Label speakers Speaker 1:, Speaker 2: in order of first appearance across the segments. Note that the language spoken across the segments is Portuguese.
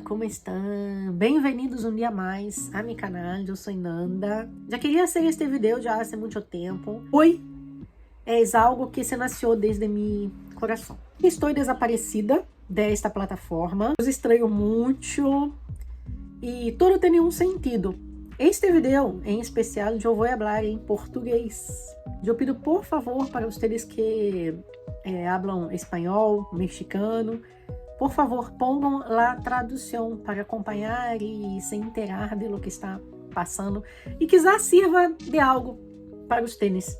Speaker 1: como estão? Bem-vindos um dia mais a meu canal, eu sou Nanda. Já queria hacer este vídeo já há muito tempo. Hoy es algo que se nació desde mi corazón. Estou desaparecida desta plataforma, os estranho muito e tudo tem um sentido. Este vídeo em especial eu vou falar em português. Eu pido por favor para vocês que hablam espanhol, mexicano, por favor, ponham a tradução para acompanhar e se inteirar de lo que está passando e quizás sirva de algo para os tênis.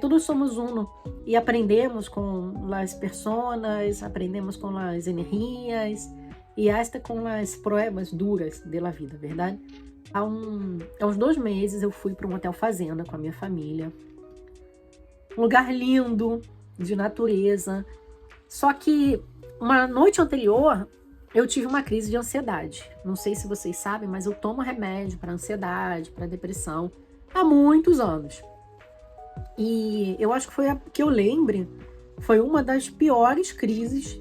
Speaker 1: Todos somos uno e aprendemos com as pessoas, aprendemos com as energias e até com as provas duras da vida, verdade? Há uns 2 meses eu fui para um hotel fazenda com a minha família. Um lugar lindo, de natureza, só que uma noite anterior, eu tive uma crise de ansiedade. Não sei se vocês sabem, mas eu tomo remédio para ansiedade, para depressão, há muitos anos. E eu acho que foi que eu lembre, foi uma das piores crises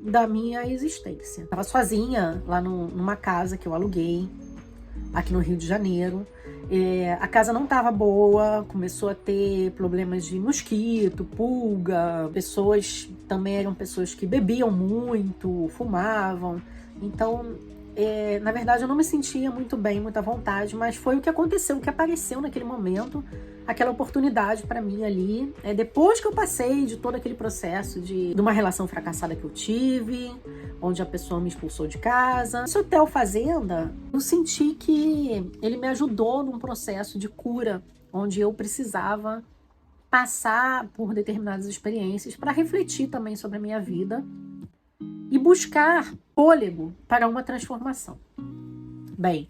Speaker 1: da minha existência. Estava sozinha lá numa casa que eu aluguei, aqui no Rio de Janeiro. A casa não estava boa, começou a ter problemas de mosquito, pulga, pessoas também eram pessoas que bebiam muito, fumavam. Então, na verdade, eu não me sentia muito bem, muita vontade, mas foi o que aconteceu, o que apareceu naquele momento, aquela oportunidade para mim ali. Depois que eu passei de todo aquele processo de uma relação fracassada que eu tive, onde a pessoa me expulsou de casa. Esse hotel fazenda, eu senti que ele me ajudou num processo de cura, onde eu precisava passar por determinadas experiências para refletir também sobre a minha vida e buscar fôlego para uma transformação. Bem,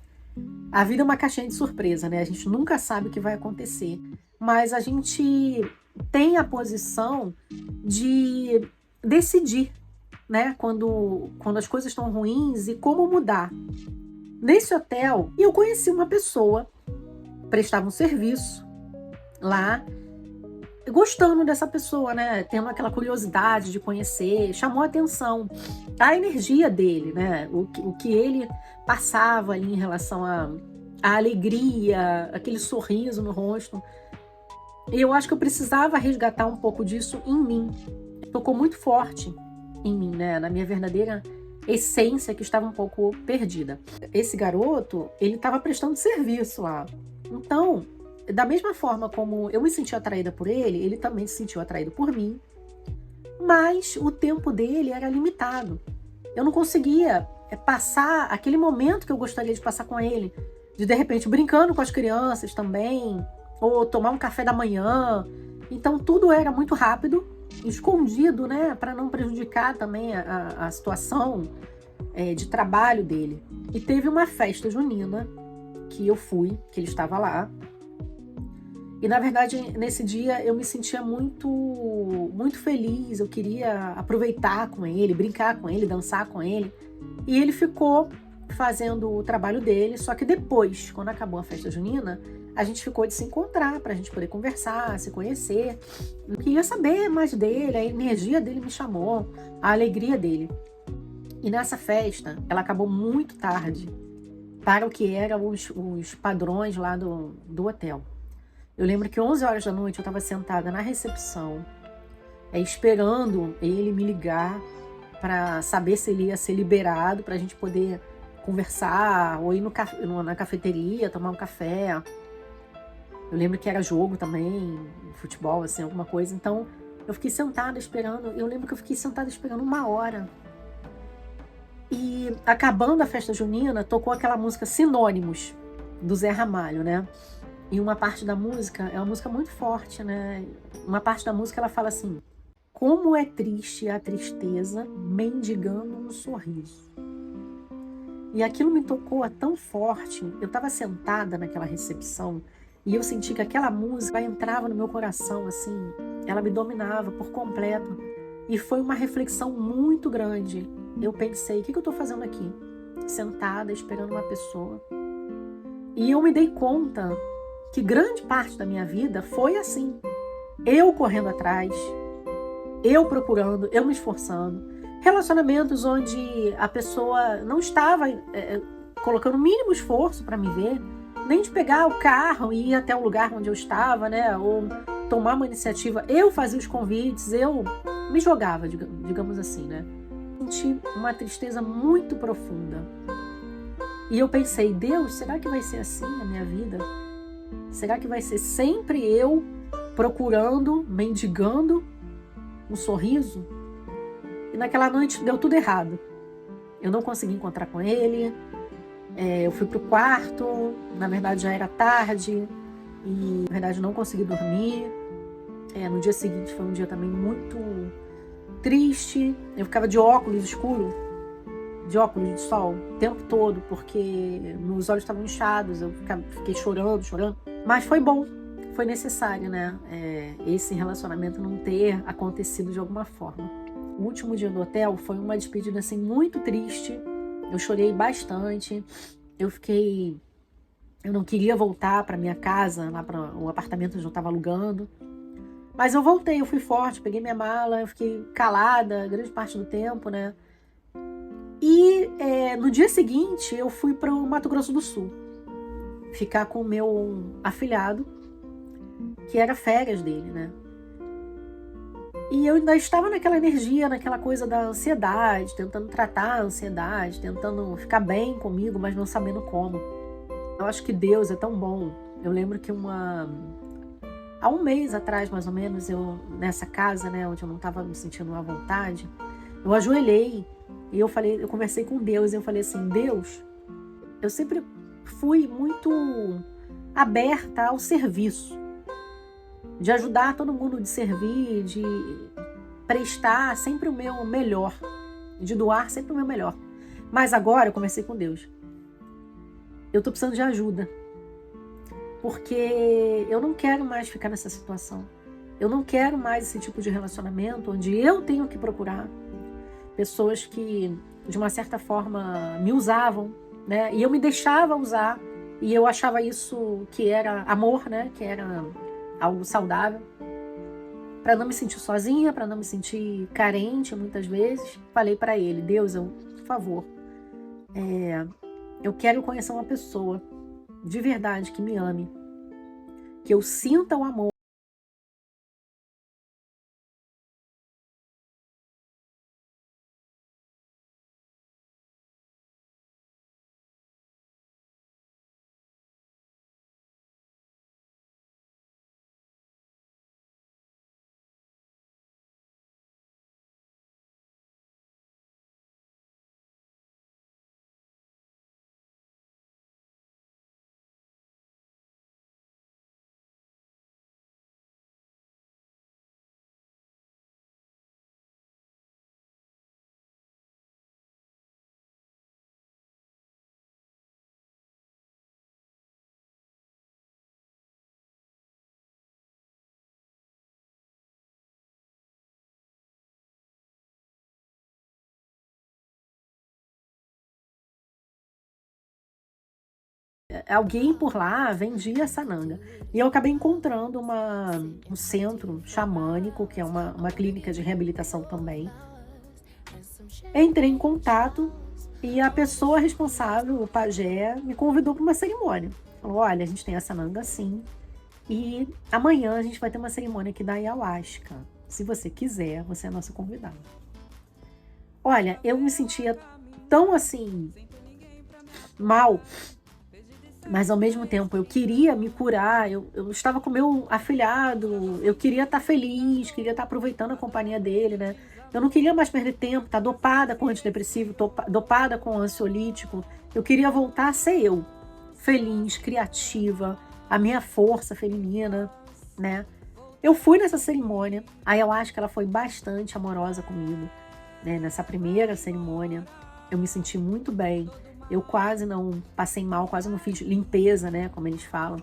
Speaker 1: a vida é uma caixinha de surpresa, né? A gente nunca sabe o que vai acontecer, mas a gente tem a posição de decidir, né? Quando as coisas estão ruins e como mudar. Nesse hotel, eu conheci uma pessoa, prestava um serviço lá, gostando dessa pessoa, né? Tendo aquela curiosidade de conhecer, chamou a atenção a energia dele, né? O que ele passava ali em relação à alegria, aquele sorriso no rosto. E eu acho que eu precisava resgatar um pouco disso em mim. Tocou muito forte em mim, né? Na minha verdadeira essência que estava um pouco perdida. Esse garoto, ele estava prestando serviço lá. Então, da mesma forma como eu me senti atraída por ele, ele também se sentiu atraído por mim, mas o tempo dele era limitado. Eu não conseguia passar aquele momento que eu gostaria de passar com ele, de repente brincando com as crianças também, ou tomar um café da manhã. Então tudo era muito rápido, escondido, né, para não prejudicar também a situação de trabalho dele. E teve uma festa junina que eu fui, que ele estava lá. E, na verdade, nesse dia eu me sentia muito, muito feliz. Eu queria aproveitar com ele, brincar com ele, dançar com ele. E ele ficou fazendo o trabalho dele. Só que depois, quando acabou a festa junina, a gente ficou de se encontrar para a gente poder conversar, se conhecer. Eu queria saber mais dele, a energia dele me chamou, a alegria dele. E nessa festa, ela acabou muito tarde para o que eram os padrões lá do hotel. Eu lembro que 11 horas da noite eu estava sentada na recepção, esperando ele me ligar para saber se ele ia ser liberado para a gente poder conversar ou ir na cafeteria, tomar um café. Eu lembro que era jogo também, futebol, assim, alguma coisa. Então, eu fiquei sentada esperando. Eu lembro que eu fiquei sentada esperando 1 hora. E acabando a festa junina, tocou aquela música Sinônimos, do Zé Ramalho, né? E uma parte da música, é uma música muito forte, né? Uma parte da música ela fala assim: como é triste a tristeza mendigando um sorriso. E aquilo me tocou tão forte. Eu estava sentada naquela recepção e eu senti que aquela música entrava no meu coração, assim, ela me dominava por completo. E foi uma reflexão muito grande. Eu pensei, o que eu estou fazendo aqui? Sentada, esperando uma pessoa. E eu me dei conta que grande parte da minha vida foi assim. Eu correndo atrás, eu procurando, eu me esforçando, Relacionamentos onde a pessoa não estava colocando o mínimo esforço para me ver, nem de pegar o carro e ir até o lugar onde eu estava, né? Ou tomar uma iniciativa. Eu fazia os convites, eu me jogava, digamos assim, né? Senti uma tristeza muito profunda. E eu pensei, Deus, será que vai ser assim a minha vida? Será que vai ser sempre eu procurando, mendigando um sorriso? E naquela noite deu tudo errado. Eu não consegui encontrar com ele. Eu fui pro quarto, na verdade já era tarde. E na verdade não consegui dormir. No dia seguinte foi um dia também muito triste. Eu ficava de óculos escuro, de óculos de sol, o tempo todo, porque meus olhos estavam inchados, eu fiquei chorando. Mas foi bom, foi necessário, né? Esse relacionamento não ter acontecido de alguma forma. O último dia do hotel foi uma despedida assim muito triste. Eu chorei bastante. Eu não queria voltar para minha casa, lá para o apartamento onde eu estava alugando. Mas eu voltei, eu fui forte, peguei minha mala, eu fiquei calada grande parte do tempo, né? E no dia seguinte eu fui para o Mato Grosso do Sul, ficar com o meu afilhado, que era férias dele, né? E eu ainda estava naquela energia, naquela coisa da ansiedade, tentando tratar a ansiedade, tentando ficar bem comigo, mas não sabendo como. Eu acho que Deus é tão bom. Eu lembro que há um mês atrás, mais ou menos, eu nessa casa, né, onde eu não estava me sentindo à vontade, eu ajoelhei e eu conversei com Deus e eu falei assim, Deus, eu sempre fui muito aberta ao serviço, de ajudar todo mundo, de servir, de prestar sempre o meu melhor, de doar sempre o meu melhor. Mas agora eu conversei com Deus. Eu tô precisando de ajuda, porque eu não quero mais ficar nessa situação. Eu não quero mais esse tipo de relacionamento onde eu tenho que procurar pessoas que, de uma certa forma, me usavam, né? E eu me deixava usar, e eu achava isso que era amor, né? Que era algo saudável. Para não me sentir sozinha, para não me sentir carente muitas vezes, falei para ele, Deus, por favor, eu quero conhecer uma pessoa de verdade que me ame, que eu sinta o amor. Alguém por lá vendia sananga. E eu acabei encontrando um centro xamânico, que é uma clínica de reabilitação também. Entrei em contato e a pessoa responsável, o pajé, me convidou para uma cerimônia. Falou, olha, a gente tem a sananga assim, e amanhã a gente vai ter uma cerimônia aqui da Ayahuasca. Se você quiser, você é nossa convidada. Olha, eu me sentia tão assim, mal, mas ao mesmo tempo eu queria me curar, eu estava com meu afilhado, eu queria estar feliz, queria estar aproveitando a companhia dele, né? Eu não queria mais perder tempo, estar dopada com antidepressivo, dopada com ansiolítico. Eu queria voltar a ser eu, feliz, criativa, a minha força feminina, né? Eu fui nessa cerimônia, aí eu acho que ela foi bastante amorosa comigo, né? Nessa primeira cerimônia, eu me senti muito bem. Eu quase não passei mal, quase não fiz limpeza, né, como eles falam.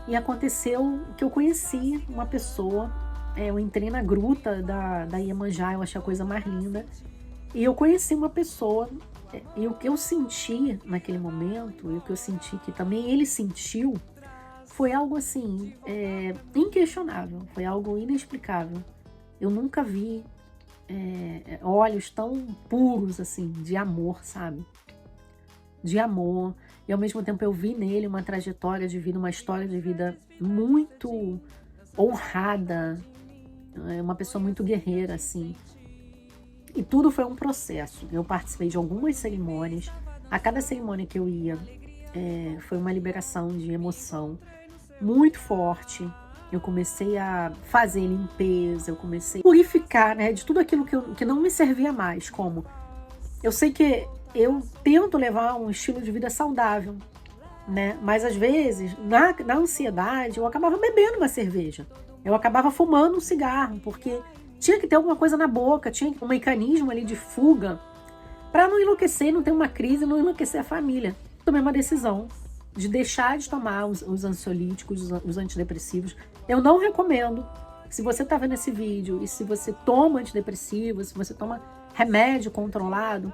Speaker 1: E aconteceu que eu conheci uma pessoa, eu entrei na gruta da Iemanjá, eu achei a coisa mais linda. E eu conheci uma pessoa, e o que eu senti naquele momento, e o que eu senti que também ele sentiu, foi algo assim, inquestionável, foi algo inexplicável. Eu nunca vi olhos tão puros, assim, de amor, sabe? De amor. E ao mesmo tempo eu vi nele uma trajetória de vida, uma história de vida muito honrada, uma pessoa muito guerreira, assim. E tudo foi um processo. Eu participei de algumas cerimônias. A cada cerimônia que eu ia, foi uma liberação de emoção muito forte. Eu comecei a fazer limpeza, eu comecei a purificar, né, de tudo aquilo que não me servia mais. Como eu sei que eu tento levar um estilo de vida saudável, né? Mas às vezes, na ansiedade, eu acabava bebendo uma cerveja. Eu acabava fumando um cigarro, porque tinha que ter alguma coisa na boca, tinha um mecanismo ali de fuga para não enlouquecer, não ter uma crise, não enlouquecer a família. Tomei uma decisão de deixar de tomar os ansiolíticos, os antidepressivos. Eu não recomendo. Se você está vendo esse vídeo e se você toma antidepressivo, se você toma remédio controlado,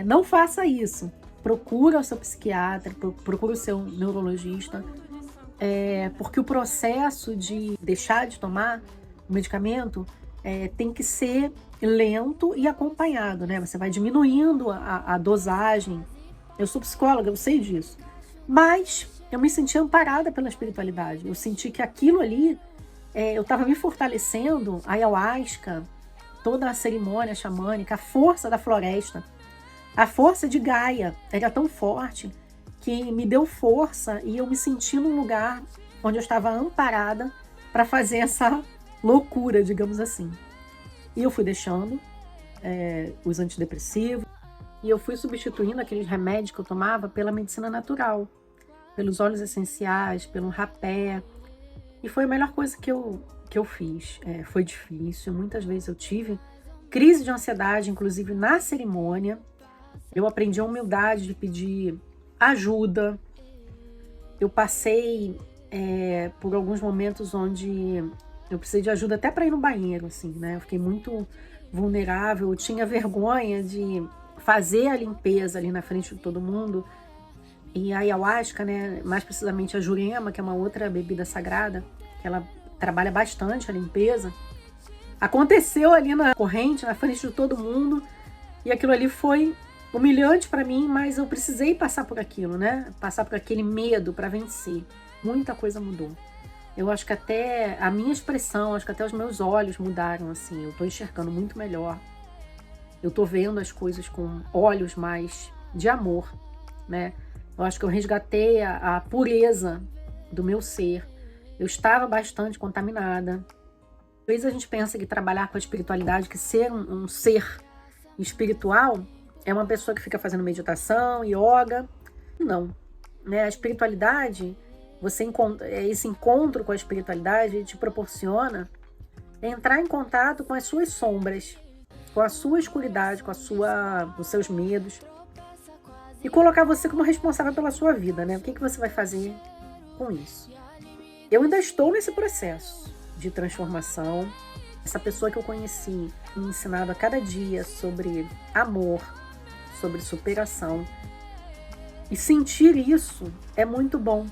Speaker 1: não faça isso. Procura o seu psiquiatra, procura o seu neurologista, porque o processo de deixar de tomar o medicamento tem que ser lento e acompanhado, né? Você vai diminuindo a dosagem. Eu sou psicóloga, eu sei disso. Mas eu me senti amparada pela espiritualidade. Eu senti que aquilo ali, eu estava me fortalecendo, a ayahuasca, toda a cerimônia xamânica, a força da floresta, a força de Gaia era tão forte que me deu força e eu me senti num lugar onde eu estava amparada para fazer essa loucura, digamos assim. E eu fui deixando os antidepressivos e eu fui substituindo aqueles remédios que eu tomava pela medicina natural, pelos óleos essenciais, pelo rapé. E foi a melhor coisa que eu fiz. Foi difícil, muitas vezes eu tive crise de ansiedade, inclusive na cerimônia. Eu aprendi a humildade de pedir ajuda. Eu passei por alguns momentos onde eu precisei de ajuda até para ir no banheiro, assim, né? Eu fiquei muito vulnerável, eu tinha vergonha de fazer a limpeza ali na frente de todo mundo. E a ayahuasca, né, mais precisamente a jurema, que é uma outra bebida sagrada, que ela trabalha bastante a limpeza, aconteceu ali na corrente, na frente de todo mundo, e aquilo ali foi humilhante para mim, mas eu precisei passar por aquilo, né? Passar por aquele medo para vencer. Muita coisa mudou. Eu acho que até a minha expressão, acho que até os meus olhos mudaram, assim. Eu tô enxergando muito melhor. Eu tô vendo as coisas com olhos mais de amor, né? Eu acho que eu resgatei a pureza do meu ser. Eu estava bastante contaminada. Às vezes a gente pensa que trabalhar com a espiritualidade, que ser um ser espiritual é uma pessoa que fica fazendo meditação, yoga. Não, né? A espiritualidade, esse encontro com a espiritualidade te proporciona entrar em contato com as suas sombras, com a sua escuridade, com os seus medos e colocar você como responsável pela sua vida, né? O que você vai fazer com isso? Eu ainda estou nesse processo de transformação. Essa pessoa que eu conheci me ensinado a cada dia sobre amor, sobre superação. E sentir isso é muito bom.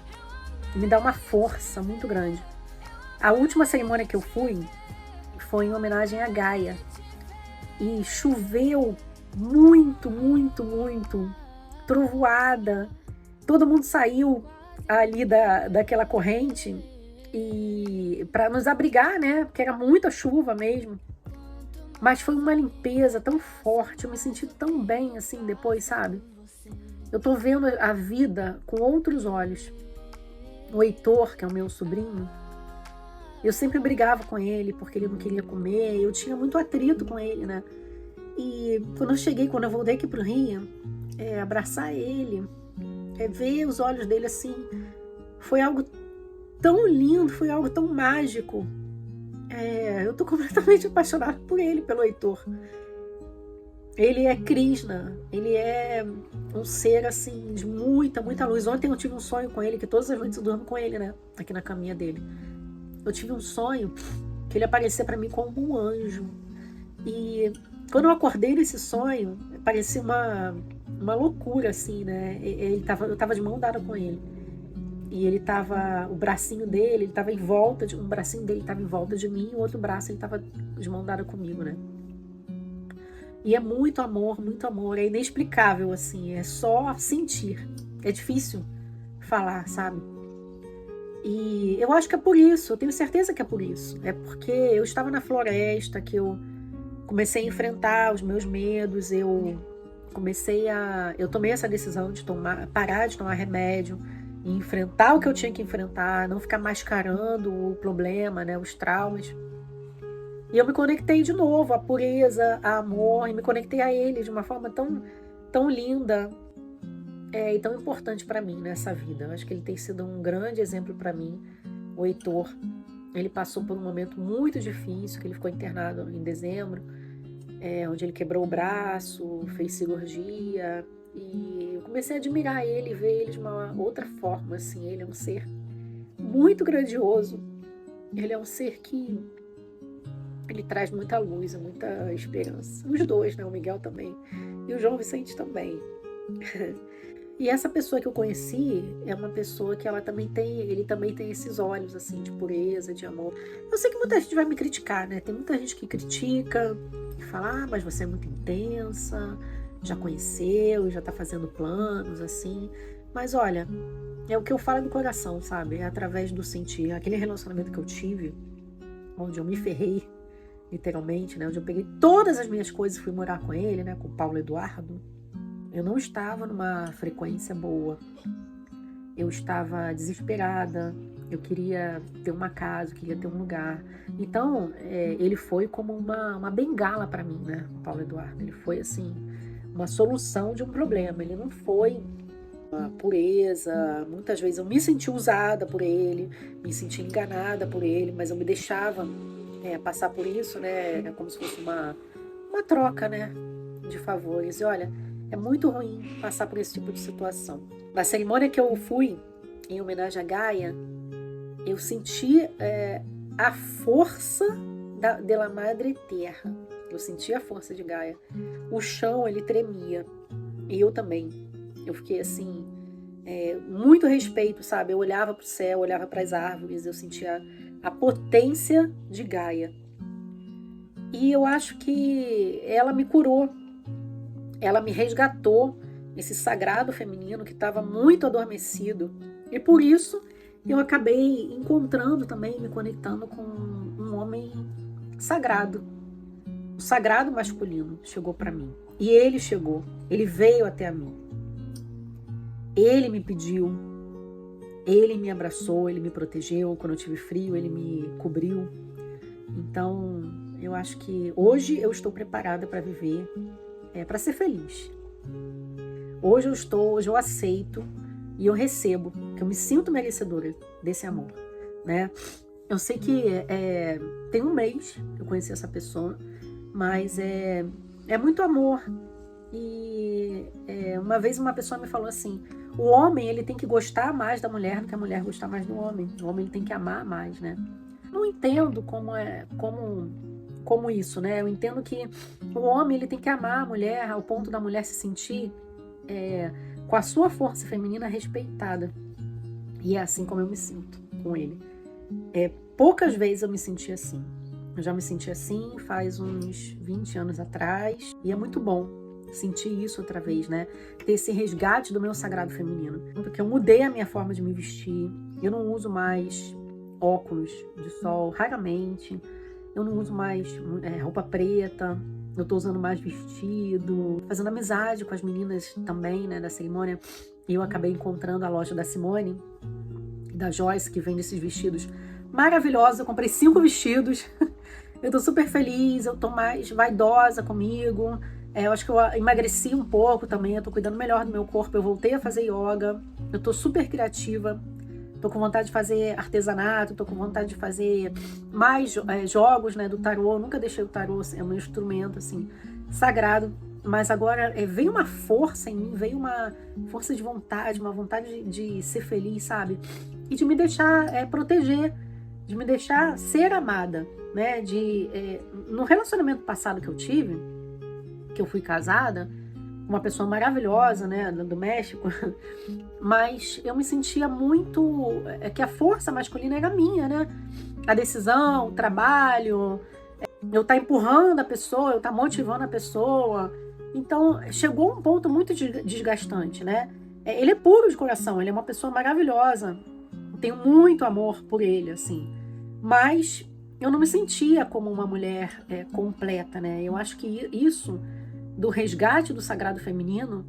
Speaker 1: Me dá uma força muito grande. A última cerimônia que eu fui foi em homenagem a Gaia. E choveu muito, muito, muito. Trovoada. Todo mundo saiu ali daquela corrente e para nos abrigar, né? Porque era muita chuva mesmo. Mas foi uma limpeza tão forte, eu me senti tão bem assim depois, sabe? Eu tô vendo a vida com outros olhos. O Heitor, que é o meu sobrinho, eu sempre brigava com ele porque ele não queria comer, eu tinha muito atrito com ele, né? E quando eu voltei aqui pro Rio, abraçar ele, ver os olhos dele assim, foi algo tão lindo, foi algo tão mágico. Eu tô completamente apaixonada por ele, pelo Heitor. Ele é Krishna, ele é um ser assim de muita, muita luz. Ontem eu tive um sonho com ele, que todas as noites eu durmo com ele, né? Aqui na caminha dele. Eu tive um sonho que ele aparecia para mim como um anjo. E quando eu acordei nesse sonho, parecia uma loucura, assim, né? Eu tava de mão dada com ele. E ele tava, o bracinho dele, ele tava em volta, um bracinho dele tava em volta de mim, e o outro braço ele tava de mão dada comigo, né? E é muito amor, é inexplicável, assim, é só sentir. É difícil falar, sabe? E eu acho que é por isso, eu tenho certeza que é por isso. É porque eu estava na floresta, que eu comecei a enfrentar os meus medos, eu tomei essa decisão de parar de tomar remédio e enfrentar o que eu tinha que enfrentar, não ficar mascarando o problema, né, os traumas. E eu me conectei de novo à pureza, a amor, e me conectei a ele de uma forma tão linda, e tão importante para mim nessa vida. Eu acho que ele tem sido um grande exemplo para mim, o Heitor. Ele passou por um momento muito difícil, que ele ficou internado em dezembro, onde ele quebrou o braço, fez cirurgia, e eu comecei a admirar ele, ver ele de uma outra forma, assim. Ele é um ser muito grandioso, ele é um ser que ele traz muita luz, muita esperança. Os dois, né? O Miguel também, e o João Vicente também. E essa pessoa que eu conheci é uma pessoa que ele também tem esses olhos, assim, de pureza, de amor. Eu sei que muita gente vai me criticar, né? Tem muita gente que critica e fala, mas você é muito intensa, já conheceu, já tá fazendo planos, assim. Mas olha, é o que eu falo do coração, sabe? É através do sentir. Aquele relacionamento que eu tive, onde eu me ferrei, literalmente, né? Onde eu peguei todas as minhas coisas e fui morar com ele, né? Com o Paulo Eduardo. Eu não estava numa frequência boa. Eu estava desesperada. Eu queria ter uma casa, eu queria ter um lugar. Então, ele foi como uma bengala para mim, né? O Paulo Eduardo. Ele foi, assim, uma solução de um problema. Ele não foi uma pureza. Muitas vezes eu me senti usada por ele, me senti enganada por ele, mas eu me deixava passar por isso, né? É como se fosse uma troca, né? De favores. E olha, é muito ruim passar por esse tipo de situação. Na cerimônia que eu fui, em homenagem a Gaia, eu senti a força de la Madre Terra. Eu senti a força de Gaia. O chão, ele tremia. E eu também. Eu fiquei assim, muito respeito, sabe? Eu olhava para o céu, olhava para as árvores, eu sentia a potência de Gaia. E eu acho que ela me curou. Ela me resgatou, esse sagrado feminino que estava muito adormecido. E por isso eu acabei encontrando também, me conectando com um homem sagrado. O sagrado masculino chegou para mim. E ele chegou, ele veio até mim. Ele me pediu, ele me abraçou, ele me protegeu. Quando eu tive frio, ele me cobriu. Então, eu acho que hoje eu estou preparada para viver, para ser feliz. Hoje eu aceito e eu recebo, que eu me sinto merecedora desse amor, né? Eu sei que tem um mês que eu conheci essa pessoa, mas é muito amor. E uma vez uma pessoa me falou assim, o homem ele tem que gostar mais da mulher do que a mulher gostar mais do homem. O homem ele tem que amar mais, né? Não entendo como isso, né? Eu entendo que o homem ele tem que amar a mulher ao ponto da mulher se sentir com a sua força feminina respeitada. E é assim como eu me sinto com ele. Poucas vezes eu me senti assim. Eu já me senti assim faz uns 20 anos atrás. E é muito bom sentir isso outra vez, né? Ter esse resgate do meu sagrado feminino. Porque eu mudei a minha forma de me vestir. Eu não uso mais óculos de sol, raramente. Eu não uso mais roupa preta. Eu tô usando mais vestido. Fazendo amizade com as meninas também, né, da cerimônia. E eu acabei encontrando a loja da Simone, da Joyce, que vende esses vestidos maravilhosos. Eu comprei 5 vestidos. Eu tô super feliz, eu tô mais vaidosa comigo. Eu acho que eu emagreci um pouco também, eu tô cuidando melhor do meu corpo. Eu voltei a fazer yoga. Eu tô super criativa. Tô com vontade de fazer artesanato, tô com vontade de fazer mais jogos, né, do tarô. Eu nunca deixei o tarô, é um instrumento, assim, sagrado. Mas agora veio uma força em mim, veio uma força de vontade, uma vontade de ser feliz, sabe? E de me deixar proteger, de me deixar ser amada, né? No relacionamento passado que eu tive, que eu fui casada, uma pessoa maravilhosa, né, do México, mas eu me sentia muito, que a força masculina era minha, né, a decisão, o trabalho, eu estar empurrando a pessoa, eu estar motivando a pessoa. Então, chegou um ponto muito desgastante, né? Ele é puro de coração, ele é uma pessoa maravilhosa. Tenho muito amor por ele, assim. Mas eu não me sentia como uma mulher completa, né? Eu acho que isso, do resgate do sagrado feminino,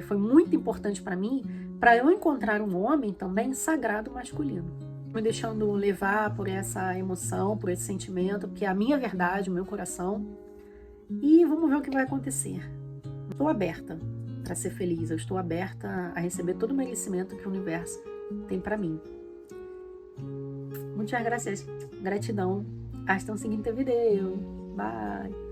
Speaker 1: foi muito importante para mim, para eu encontrar um homem também sagrado masculino. Me deixando levar por essa emoção, por esse sentimento, porque é a minha verdade, o meu coração. E vamos ver o que vai acontecer. Estou aberta para ser feliz, eu estou aberta a receber todo o merecimento que o universo tem para mim. Muchas gracias. Gratidão. Hasta um seguinte vídeo. Bye.